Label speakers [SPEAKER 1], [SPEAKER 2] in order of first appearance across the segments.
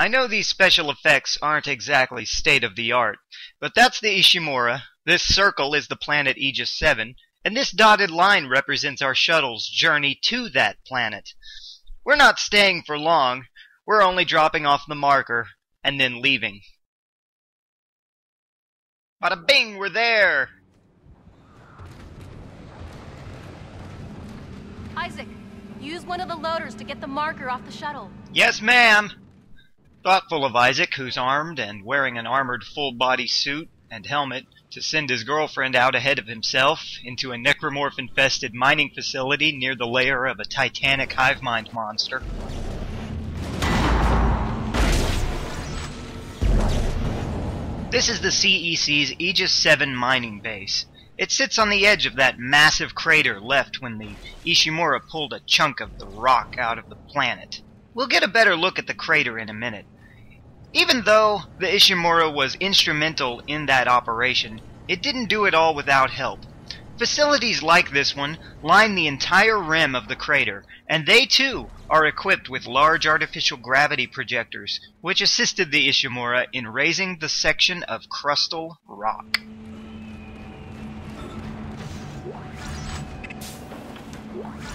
[SPEAKER 1] I know these special effects aren't exactly state-of-the-art, but that's the Ishimura, this circle is the planet Aegis 7, and this dotted line represents our shuttle's journey to that planet. We're not staying for long, we're only dropping off the marker, and then leaving. Bada bing, we're there!
[SPEAKER 2] Isaac, use one of the loaders to get the marker off the shuttle.
[SPEAKER 1] Yes, ma'am! Thoughtful of Isaac, who's armed and wearing an armored full-body suit and helmet, to send his girlfriend out ahead of himself into a necromorph-infested mining facility near the lair of a titanic hive mind monster. This is the CEC's Aegis 7 mining base. It sits on the edge of that massive crater left when the Ishimura pulled a chunk of the rock out of the planet. We'll get a better look at the crater in a minute. Even though the Ishimura was instrumental in that operation, it didn't do it all without help. Facilities like this one line the entire rim of the crater, and they too are equipped with large artificial gravity projectors, which assisted the Ishimura in raising the section of crustal rock.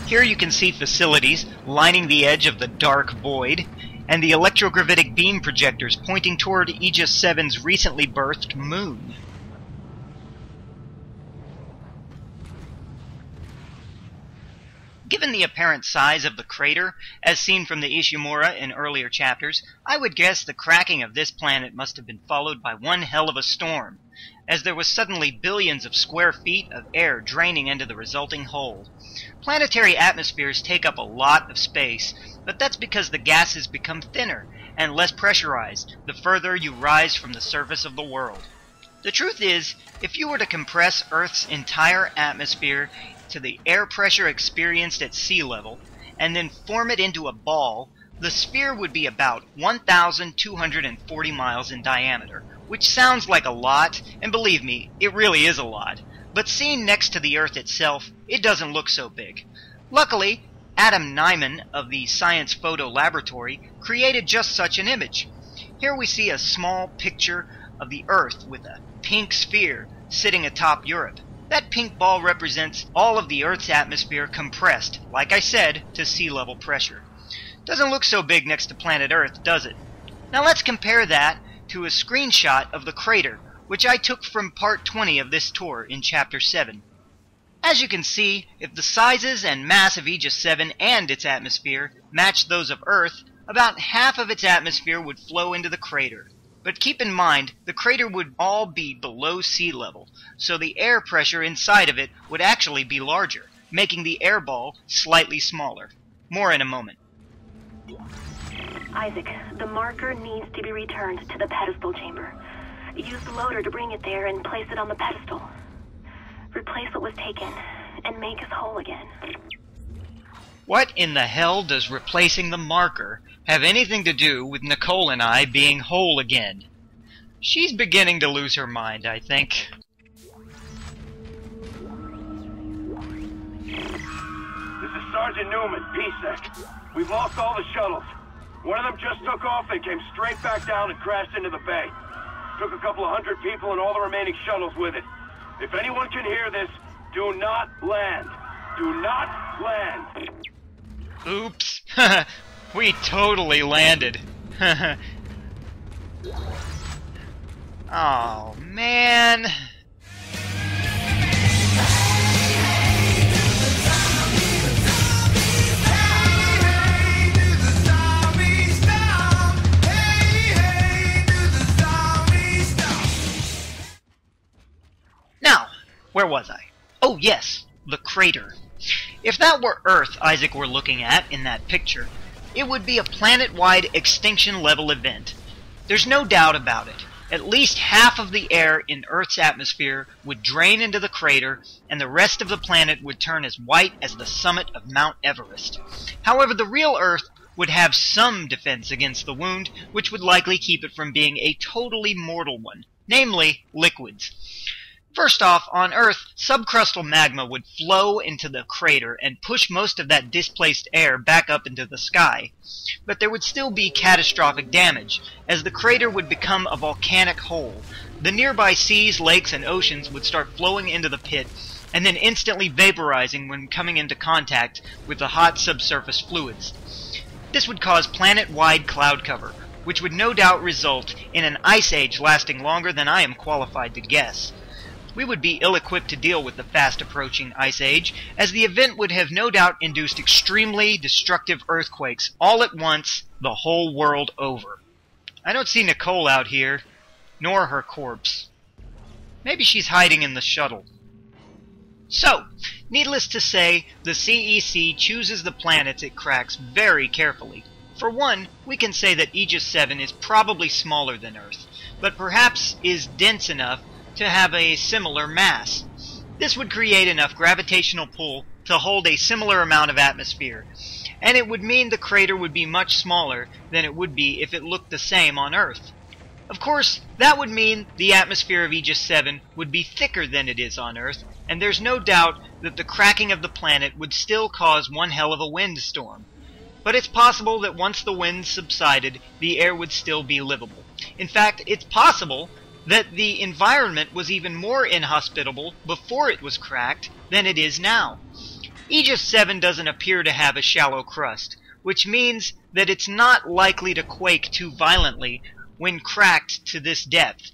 [SPEAKER 1] Here you can see facilities lining the edge of the dark void, and the electrogravitic beam projectors pointing toward Aegis 7's recently birthed moon. Given the apparent size of the crater, as seen from the Ishimura in earlier chapters, I would guess the cracking of this planet must have been followed by one hell of a storm, as there was suddenly billions of square feet of air draining into the resulting hole. Planetary atmospheres take up a lot of space, but that's because the gases become thinner and less pressurized the further you rise from the surface of the world. The truth is, if you were to compress Earth's entire atmosphere to the air pressure experienced at sea level, and then form it into a ball, the sphere would be about 1,240 miles in diameter, which sounds like a lot, and believe me, it really is a lot. But seen next to the Earth itself, it doesn't look so big. Luckily, Adam Nieman of the Science Photo Laboratory created just such an image. Here we see a small picture of the Earth with a pink sphere sitting atop Europe. That pink ball represents all of the Earth's atmosphere compressed, like I said, to sea level pressure. Doesn't look so big next to planet Earth, does it? Now let's compare that to a screenshot of the crater, which I took from part 20 of this tour in chapter 7. As you can see, if the sizes and mass of Aegis 7 and its atmosphere matched those of Earth, about half of its atmosphere would flow into the crater. But keep in mind, the crater would all be below sea level, so the air pressure inside of it would actually be larger, making the air ball slightly smaller. More in a moment.
[SPEAKER 3] Isaac, the marker needs to be returned to the pedestal chamber. Use the loader to bring it there and place it on the pedestal. Replace what was taken, and make us whole again.
[SPEAKER 1] What in the hell does replacing the marker have anything to do with Nicole and I being whole again? She's beginning to lose her mind, I think.
[SPEAKER 4] This is Sergeant Newman, PSEC. We've lost all the shuttles. One of them just took off and came straight back down and crashed into the bay. Took a couple of hundred people and all the remaining shuttles with it. If anyone can hear this, do not land. Do not land.
[SPEAKER 1] Oops. We totally landed. Oh, man. Now, where was I? Oh yes, the crater. If that were Earth Isaac were looking at in that picture, it would be a planet-wide extinction-level event. There's no doubt about it. At least half of the air in Earth's atmosphere would drain into the crater, and the rest of the planet would turn as white as the summit of Mount Everest. However, the real Earth would have some defense against the wound, which would likely keep it from being a totally mortal one, namely liquids. First off, on Earth, subcrustal magma would flow into the crater and push most of that displaced air back up into the sky. But there would still be catastrophic damage, as the crater would become a volcanic hole. The nearby seas, lakes, and oceans would start flowing into the pit, and then instantly vaporizing when coming into contact with the hot subsurface fluids. This would cause planet-wide cloud cover, which would no doubt result in an ice age lasting longer than I am qualified to guess. We would be ill-equipped to deal with the fast-approaching ice age, as the event would have no doubt induced extremely destructive earthquakes all at once, the whole world over. I don't see Nicole out here, nor her corpse. Maybe she's hiding in the shuttle. So, needless to say, the CEC chooses the planets it cracks very carefully. For one, we can say that Aegis 7 is probably smaller than Earth, but perhaps is dense enough to have a similar mass. This would create enough gravitational pull to hold a similar amount of atmosphere, and it would mean the crater would be much smaller than it would be if it looked the same on Earth. Of course, that would mean the atmosphere of Aegis 7 would be thicker than it is on Earth, and there's no doubt that the cracking of the planet would still cause one hell of a windstorm. But it's possible that once the winds subsided, the air would still be livable. In fact, it's possible that the environment was even more inhospitable before it was cracked than it is now. Aegis 7 doesn't appear to have a shallow crust, which means that it's not likely to quake too violently when cracked to this depth.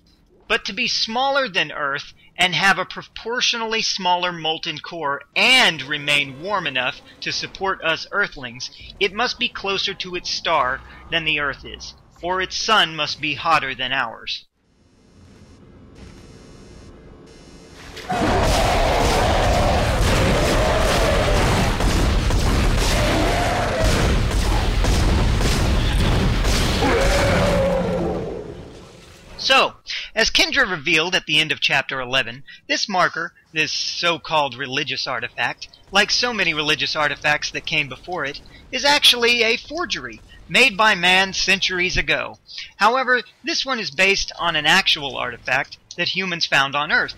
[SPEAKER 1] But to be smaller than Earth and have a proportionally smaller molten core and remain warm enough to support us Earthlings, it must be closer to its star than the Earth is, or its sun must be hotter than ours. So, as Kendra revealed at the end of Chapter 11, this marker, this so-called religious artifact, like so many religious artifacts that came before it, is actually a forgery, made by man centuries ago. However, this one is based on an actual artifact that humans found on Earth.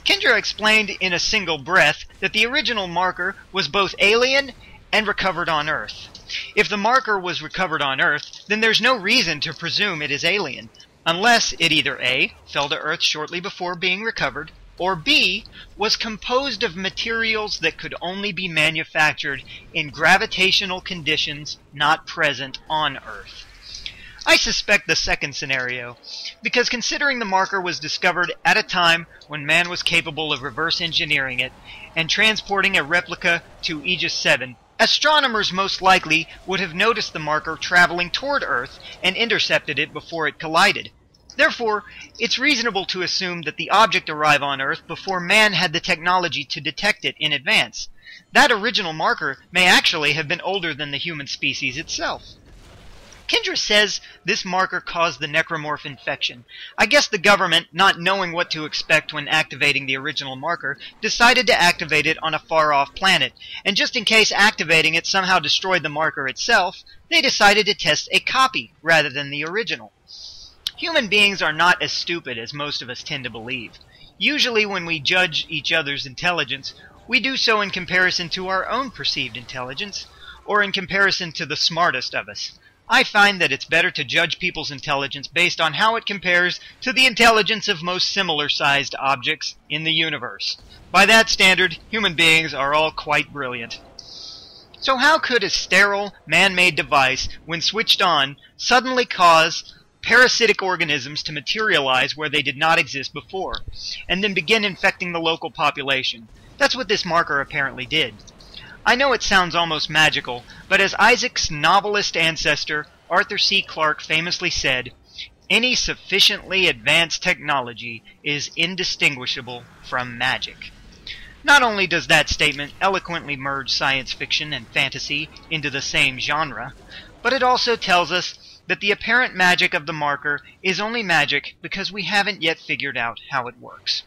[SPEAKER 1] Kendra explained in a single breath that the original marker was both alien and recovered on Earth. If the marker was recovered on Earth, then there's no reason to presume it is alien, unless it either A, fell to Earth shortly before being recovered, or B, was composed of materials that could only be manufactured in gravitational conditions not present on Earth. I suspect the second scenario, because considering the marker was discovered at a time when man was capable of reverse engineering it and transporting a replica to Aegis 7, astronomers most likely would have noticed the marker traveling toward Earth and intercepted it before it collided. Therefore, it's reasonable to assume that the object arrived on Earth before man had the technology to detect it in advance. That original marker may actually have been older than the human species itself. Kendra says this marker caused the necromorph infection. I guess the government, not knowing what to expect when activating the original marker, decided to activate it on a far-off planet, and just in case activating it somehow destroyed the marker itself, they decided to test a copy rather than the original. Human beings are not as stupid as most of us tend to believe. Usually when we judge each other's intelligence, we do so in comparison to our own perceived intelligence, or in comparison to the smartest of us. I find that it's better to judge people's intelligence based on how it compares to the intelligence of most similar-sized objects in the universe. By that standard, human beings are all quite brilliant. So how could a sterile, man-made device, when switched on, suddenly cause parasitic organisms to materialize where they did not exist before, and then begin infecting the local population? That's what this marker apparently did. I know it sounds almost magical, but as Isaac's novelist ancestor, Arthur C. Clarke, famously said, "Any sufficiently advanced technology is indistinguishable from magic." Not only does that statement eloquently merge science fiction and fantasy into the same genre, but it also tells us that the apparent magic of the marker is only magic because we haven't yet figured out how it works.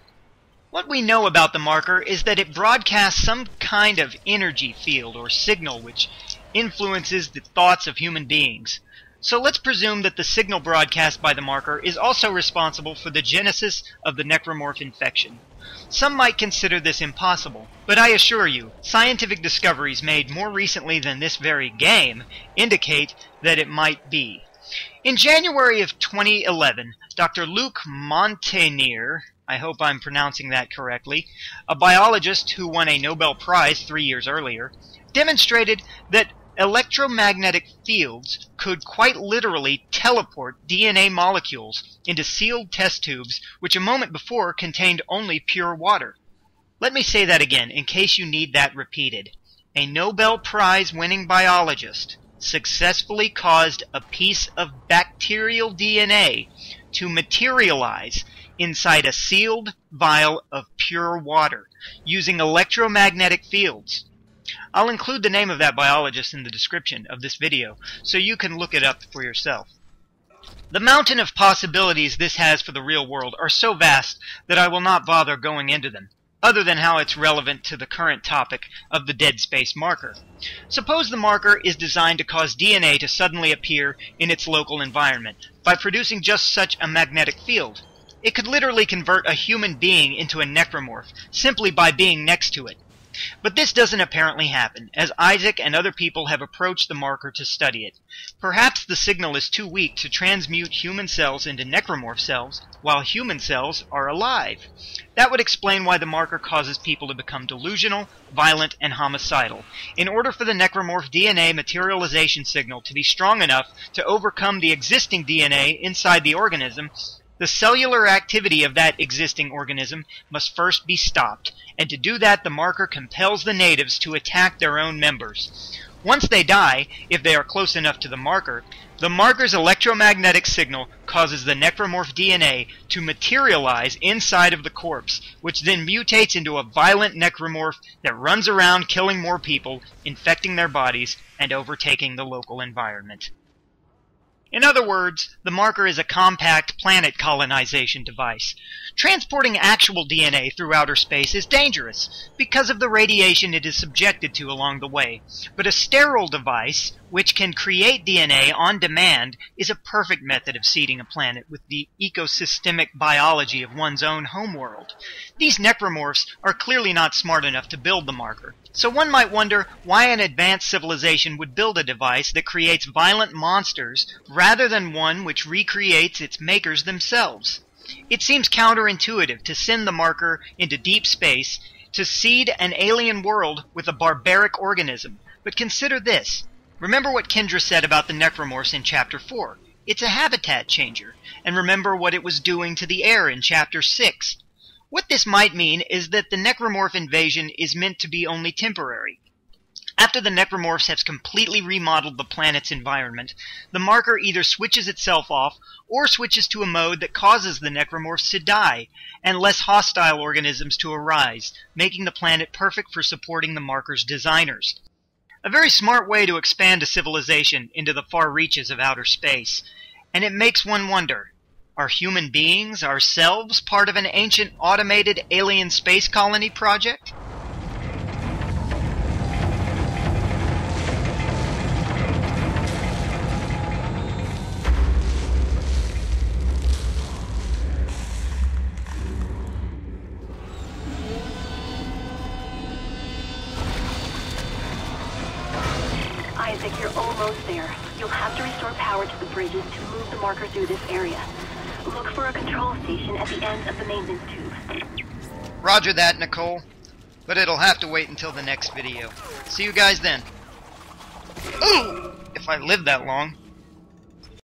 [SPEAKER 1] What we know about the marker is that it broadcasts some kind of energy field or signal which influences the thoughts of human beings. So let's presume that the signal broadcast by the marker is also responsible for the genesis of the necromorph infection. Some might consider this impossible, but I assure you, scientific discoveries made more recently than this very game indicate that it might be. In January of 2011, Dr. Luc Montagnier, I hope I'm pronouncing that correctly, a biologist who won a Nobel Prize 3 years earlier, demonstrated that electromagnetic fields could quite literally teleport DNA molecules into sealed test tubes which a moment before contained only pure water. Let me say that again in case you need that repeated. A Nobel Prize winning biologist successfully caused a piece of bacterial DNA to materialize inside a sealed vial of pure water using electromagnetic fields. I'll include the name of that biologist in the description of this video so you can look it up for yourself. The mountain of possibilities this has for the real world are so vast that I will not bother going into them, other than how it's relevant to the current topic of the dead space marker. Suppose the marker is designed to cause DNA to suddenly appear in its local environment by producing just such a magnetic field. It could literally convert a human being into a necromorph simply by being next to it. But this doesn't apparently happen, as Isaac and other people have approached the marker to study it. Perhaps the signal is too weak to transmute human cells into necromorph cells, while human cells are alive. That would explain why the marker causes people to become delusional, violent, and homicidal. In order for the necromorph DNA materialization signal to be strong enough to overcome the existing DNA inside the organism, the cellular activity of that existing organism must first be stopped, and to do that the marker compels the natives to attack their own members. Once they die, if they are close enough to the marker's electromagnetic signal causes the necromorph DNA to materialize inside of the corpse, which then mutates into a violent necromorph that runs around killing more people, infecting their bodies, and overtaking the local environment. In other words, the marker is a compact planet colonization device. Transporting actual DNA through outer space is dangerous because of the radiation it is subjected to along the way. But a sterile device, which can create DNA on demand, is a perfect method of seeding a planet with the ecosystemic biology of one's own homeworld. These necromorphs are clearly not smart enough to build the marker. So one might wonder why an advanced civilization would build a device that creates violent monsters rather than one which recreates its makers themselves. It seems counterintuitive to send the marker into deep space to seed an alien world with a barbaric organism. But consider this. Remember what Kendra said about the necromorphs in Chapter 4. It's a habitat changer. And remember what it was doing to the air in Chapter 6. What this might mean is that the necromorph invasion is meant to be only temporary. After the necromorphs have completely remodeled the planet's environment, the marker either switches itself off or switches to a mode that causes the necromorphs to die and less hostile organisms to arise, making the planet perfect for supporting the marker's designers. A very smart way to expand a civilization into the far reaches of outer space. And it makes one wonder, are human beings, ourselves, part of an ancient automated alien space colony project?
[SPEAKER 3] Isaac, you're almost there. You'll have to restore power to the bridges to move the marker through this area. Look for a control station at the end of the maintenance tube.
[SPEAKER 1] Roger that, Nicole. But it'll have to wait until the next video. See you guys then. Ooh! If I live that long.